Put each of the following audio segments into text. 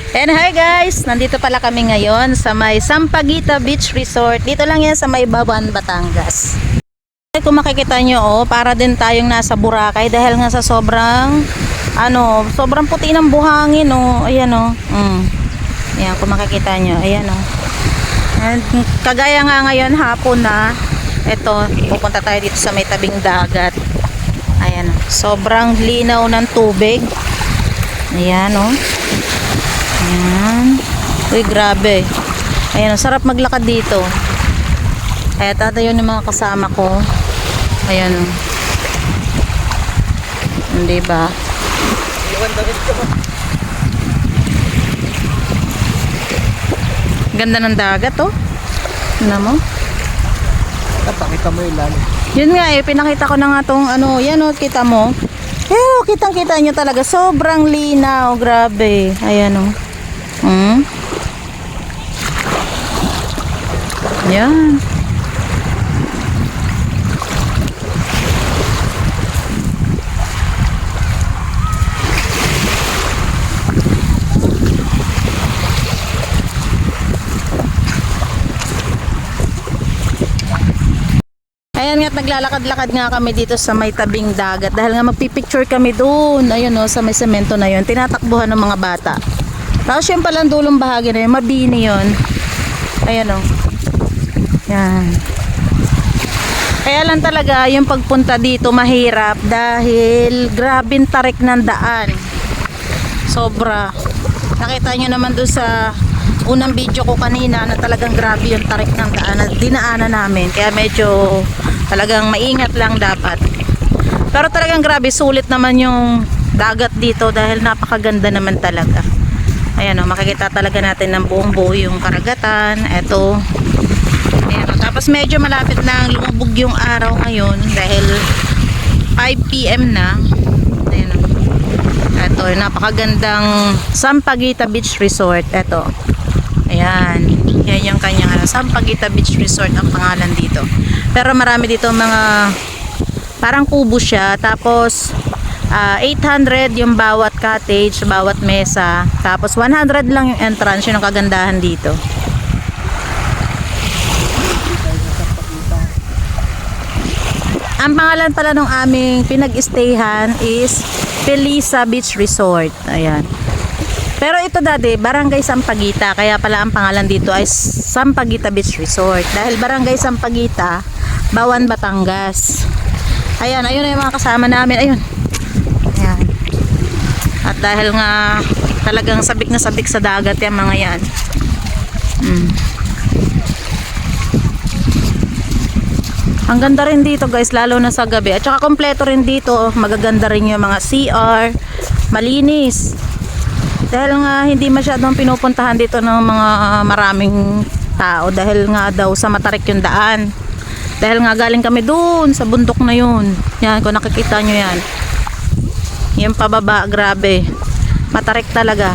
And hi guys, nandito pala kami ngayon sa may Sampaguita Beach Resort. Dito lang yan sa may Baban, Batangas. Kung makikita nyo, para din tayong nasa Boracay dahil nga sa sobrang puti ng buhangin, ayan Ayan, kung makikita nyo, ayan And kagaya nga ngayon hapon na, eto, pupunta tayo dito sa may tabing dagat. Ayan, sobrang linaw ng tubig. Ayan, Ayan. Uy, grabe. Ayan, sarap maglakad dito. Kaya tatayo yung mga kasama ko. Ayan, Hindi ba? Ganda ng dagat, Tingnan mo. Pakita mo yung lalim. Yun nga pinakita ko na nga tong yan kita mo. Kitang-kita nyo talaga. Sobrang linaw. Grabe. Ayan Yan. Ayan nga't naglalakad-lakad nga kami dito sa may tabing dagat dahil nga magpipicture kami doon. Ayun sa may semento na yun. Tinatakbuhan ng mga bata. Tapos yung palang dulong bahagi na yun, mabini yun. Ayan Yan. Kaya lang talaga yung pagpunta dito mahirap dahil grabing tarik ng daan. Sobra. Nakita nyo naman doon sa unang video ko kanina na talagang grabe yung tarik ng daan na dinaanan namin. Kaya medyo talagang maingat lang dapat. Pero talagang grabe, sulit naman yung dagat dito dahil napakaganda naman talaga. Ayan makikita talaga natin ng buong buo yung karagatan. Eto. Ayan tapos medyo malapit na lumubog yung araw ngayon dahil 5 PM na. Ayan Eto, napakagandang Sampaguita Beach Resort. Eto. Ayan. Yan yung kanyang Sampaguita Beach Resort ang pangalan dito. Pero marami dito mga parang kubo siya. Tapos 800 yung bawat cottage, bawat mesa. Tapos 100 lang yung entrance. Yun ang kagandahan dito. Ang pangalan pala ng aming pinag-stayhan is Felisa Beach Resort. Ayan. Pero ito dati, Barangay Sampaguita. Kaya pala ang pangalan dito ay Sampaguita Beach Resort. Dahil Barangay Sampaguita, Bawan, Batangas. Ayan, ayun na yung mga kasama namin. Ayun. Ayan. At dahil nga talagang sabik na sabik sa dagat yung mga yan. Ang ganda rin dito guys, lalo na sa gabi. At saka kompleto rin dito. Magaganda rin yung mga CR. Malinis. Dahil nga hindi masyadong pinupuntahan dito ng mga maraming tao. Dahil nga daw sa matarik yung daan. Dahil nga galing kami doon sa bundok na yun. Yan, kung nakikita nyo yan. Yung pababa, grabe. Matarik talaga.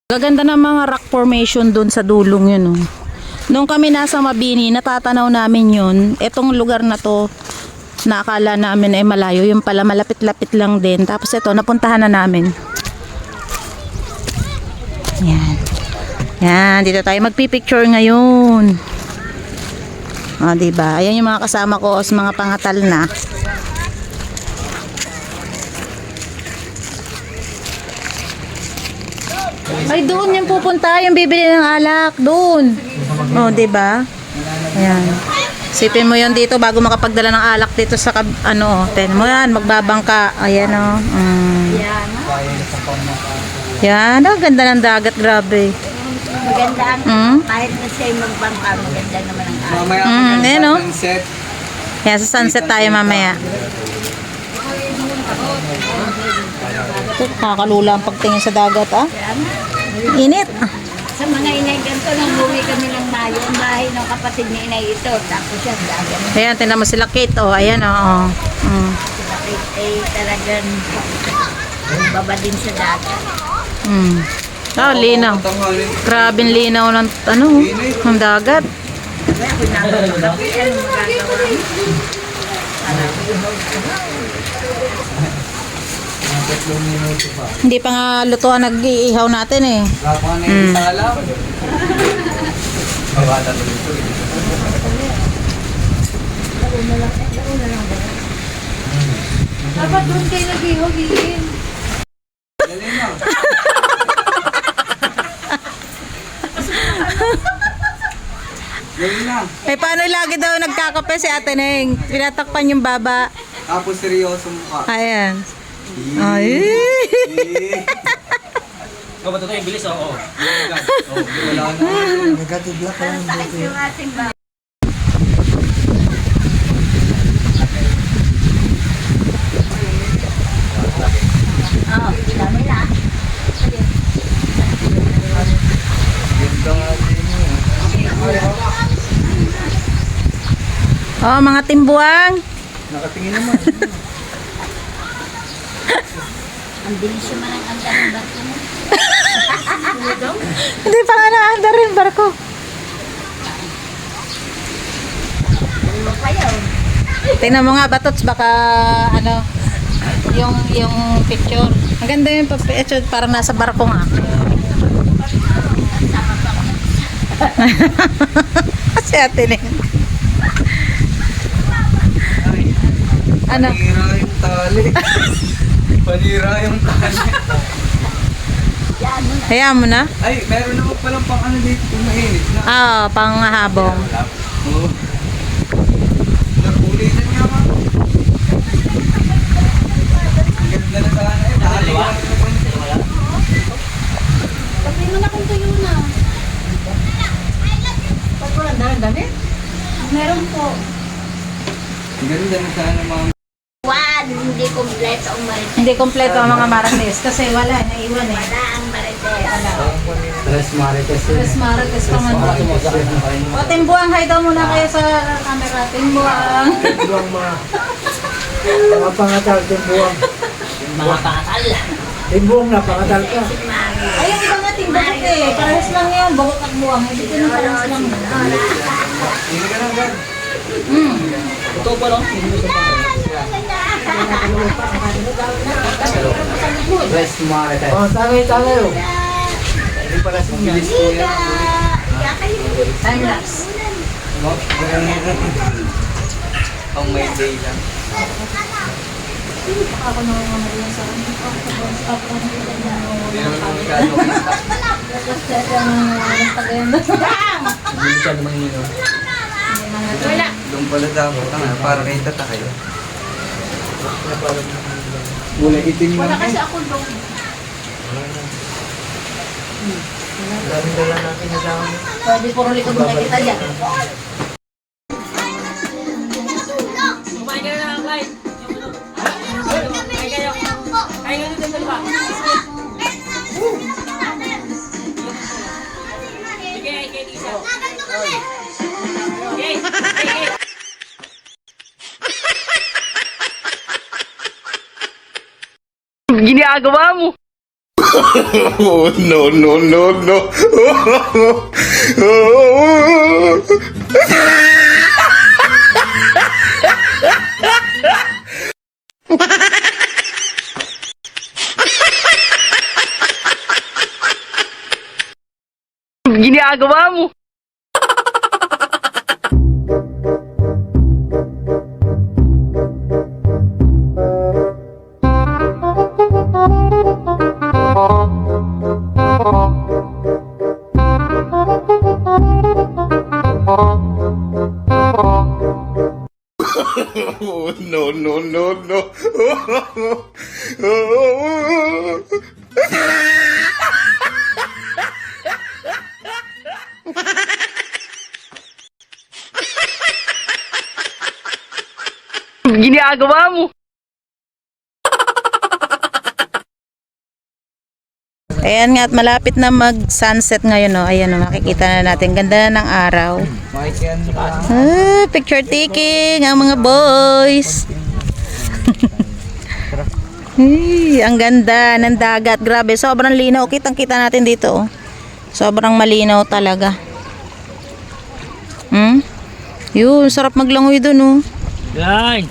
Gaganda ng mga rock formation doon sa dulong yun. Nung kami nasa Mabini, natatanaw namin yun. Etong lugar na to, na akala namin ay malayo. Yung pala malapit-lapit lang din. Tapos ito, napuntahan na namin. Yan. Yan, dito tayo magpipicture ngayon. Diba? Ayan yung mga kasama ko sa mga pangatal na. Ay, doon yung pupunta, yung bibili ng alak, doon. Diba? Ayan. Sipin mo yun dito bago makapagdala ng alak dito sa ten mo yan, magbabangka. Ayan Yan, ganda ng dagat, grabe. Maganda kahit na siya magbangka, maganda naman ang alak. Mamaya sunset. Kaya sa sunset tayo mamaya. Kakalula ang pagtingin sa dagat, Init. Sa mga inay ganito, nang buwi kami ng Mayo, ang bahay ng kapatid ni inay ito. Tapos siya, dagat. Ayan, tingnan mo sila Kate, ayan, Sila ay talagang baba din sa dagat. Linaw. Grabe linaw ng ng dagat. Kaya kung nakakagabi, anong magagawa? 3 minuto pa. Hindi pa nga lutuan nag-iihaw natin eh. Wala pa nga na yung salam. Mabata tuloy ito. Dapat doon kayo nag-iwagin. Galing na. Galing na. Eh paano lagi daw nagkakape si Ate Neng? Pinatakpan yung baba. Tapos seryoso mukha. Ayan. Ay. Ikaw ba ito yung bilis? Oo. Wala na. Negative lang pa yung Sakit yung ating ba? Oo, dami na. Ganda nga din yun. Oh, mga timbuang. Nakatingin naman. Ang bilis yung manang ang daming bato mo. Hindi pa nga naandar rin barko. Ano pa yun? Tingnan mo nga batots baka ano yung picture. Ang ganda yung picture parang nasa barko nga. Si Ate Neng. Ano? Panira yung tali. Panira yung tali. Yan mo na. Hayaan mo na? Ay, meron naman palang pang ano dito kung mainit na. Ah, panghabong. Oo. Nakulitan nga ma. Ang ganda na sana eh. Tali. Pati mo na kung tuyo na. Pag wala damit? Meron po. Ang ganda na sana mga. Hindi kompleto ang marites. Hindi kompleto ang mga marites kasi wala, naiwan eh. Wala ang marites. Tres marites Tres marites pa man. O, timbuang, hi daw muna kayo sa camera. Timbuang. Buwang mga pangatal, timbuang. Mga pakasal. Timbuang na pangatal ka. Ay, yung iba nga timbukot eh. Parehas lang yan. Bukot at buwang. Hindi ko na parehas lang. Hindi ka lang gan. Ito pa lang. Tres marites. Oh, tagay oh. Hindi pala sa bilis ko yan. Time lapse. Ang may day lang. Ako na mga mariyan sa akin. Hindi naman masyado kita. Hindi siya naman yun. Doon pala dapat para kay tata kayo. Wala itim lang. Wala kasi ako doon. Daming dala natin na dami. Pwede puro likod mo kita dyan. Kumain ka na lang, Clyde. Kain kayo. Kain ka na dalawa. Sige, kay Lisa. Okay. Ginagawa mo. Oh, no, no, no, no. Ginagawa mo. Oh, no, no, no, no. Ginagawa mo. Ayan nga at malapit na mag-sunset ngayon, no. Ayan, no, makikita na natin. Ganda na ng araw. Makikian ka. Ah, picture taking ang mga boys. Hey, ang ganda ng dagat. Grabe, sobrang linaw. Kitang-kita natin dito. Oh. Sobrang malinaw talaga. Yun, sarap maglangoy dun, oh. Yan.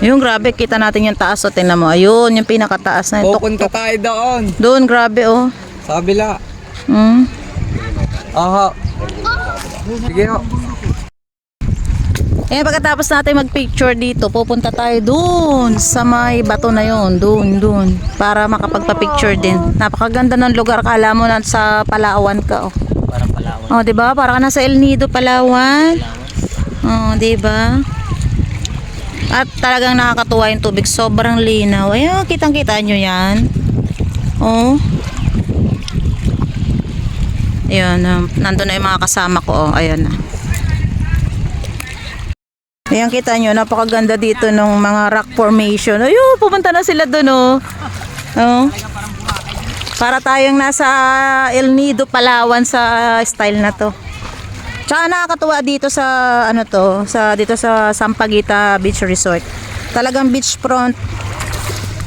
Yung grabe, kita natin yung taas. O, tingnan mo. Ayun, yung pinakataas na yung Pupunta tayo doon. doon, grabe, oh. Sa kabila. Hmm. Aha. Sige ho. Eh, pagkatapos natin mag-picture dito, pupunta tayo doon sa may bato na yon, doon, para makapagpa-picture din. Napakaganda ng lugar, kala mo na sa Palawan ka, oh. Parang Palawan. Oh, 'di ba? Para ka nasa El Nido, Palawan. Oh, 'di ba? At talagang nakakatuwa yung tubig, sobrang linaw. Ayun, kitang-kita nyo 'yan. Oh. Ayun, nandun na yung mga kasama ko, oh. Ayun na. Ayan, kita nyo, napakaganda dito ng mga rock formation. Ayun, pupunta na sila doon, oh. Oh. Para tayong nasa El Nido, Palawan sa style na to. Tsaka nakakatuwa dito sa ano to, dito sa Sampaguita Beach Resort. Talagang beachfront.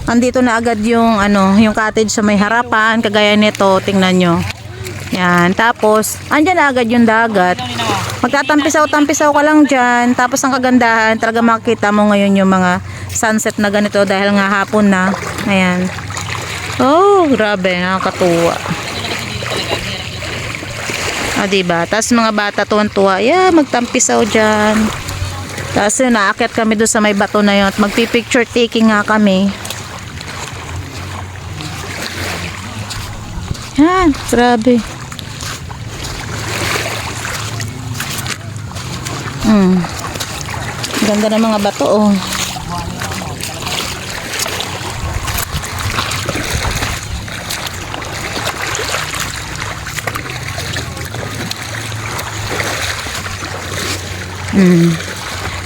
Andito na agad yung yung cottage sa may harapan, kagaya nito, tingnan nyo. Yan, tapos andyan na agad yung dagat. Magtatampisaw-tampisaw ka lang dyan. Tapos ang kagandahan, talaga makikita mo ngayon yung mga sunset na ganito dahil nga hapon na. Ayan. Oh, grabe, nakakatuwa. Diba? Tapos mga bata tuwan-tuwa, yeah, magtampisaw dyan. Tapos yun, naakyat kami doon sa may bato na yun at magpipicture taking nga kami. Yan, grabe. Ganda ng mga bato, oh.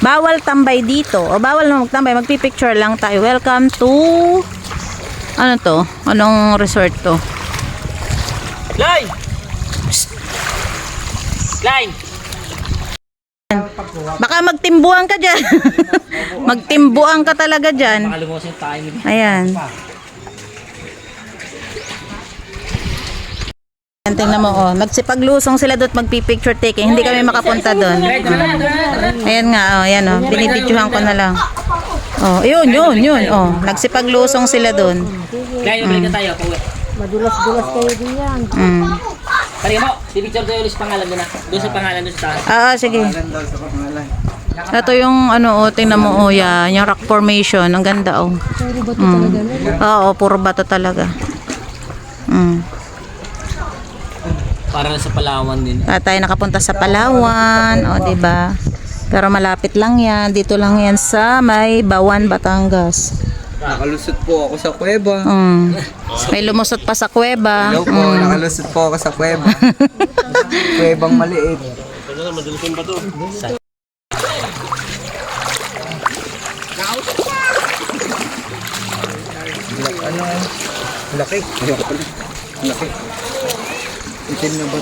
Bawal tambay dito. O bawal na magtambay, magpipicture lang tayo. Welcome to ano to? Anong resort to? Line! Line! Baka magtimbuhan ka dyan. Magtimbuhan ka talaga dyan. Makalimos yung tayo. Ayan. Ayan, tingnan mo, oh. Magsipaglusong sila doon, magpipicture taking. Hindi kami makapunta doon. Ayan nga, oh. Ayan, oh. Binibidyohan ko na lang. Oh, yun. Oh. Nagsipaglusong sila doon. Line, balik na tayo. Pauwi. Madulas-dulas kayo din yan. Tari mo, pipicture tayo ulit sa pangalan doon na. Doon sa pangalan doon sa taas. Sige. Ganda sa pangalan. Ito yung oh, tingnan mo, oh, yan. Yung rock formation. Ang ganda, oh. Puro bato talaga. Oo, puro bato talaga. Para na sa Palawan din. Tayo nakapunta sa Palawan, o, diba? Pero malapit lang yan. Dito lang yan sa may Bawan, Batangas. Nakalusot po ako sa kuweba. May lumusot pa sa kuweba. Hello po, nakalusot po ako sa kuweba. Kuwebang maliit. Ano? Laki. Laki. Itim na ba?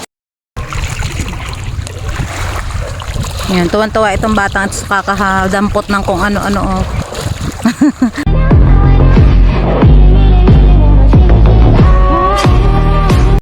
Yan, tuwan-tuwa itong batang at kakahadampot ng kung ano-ano. Oh.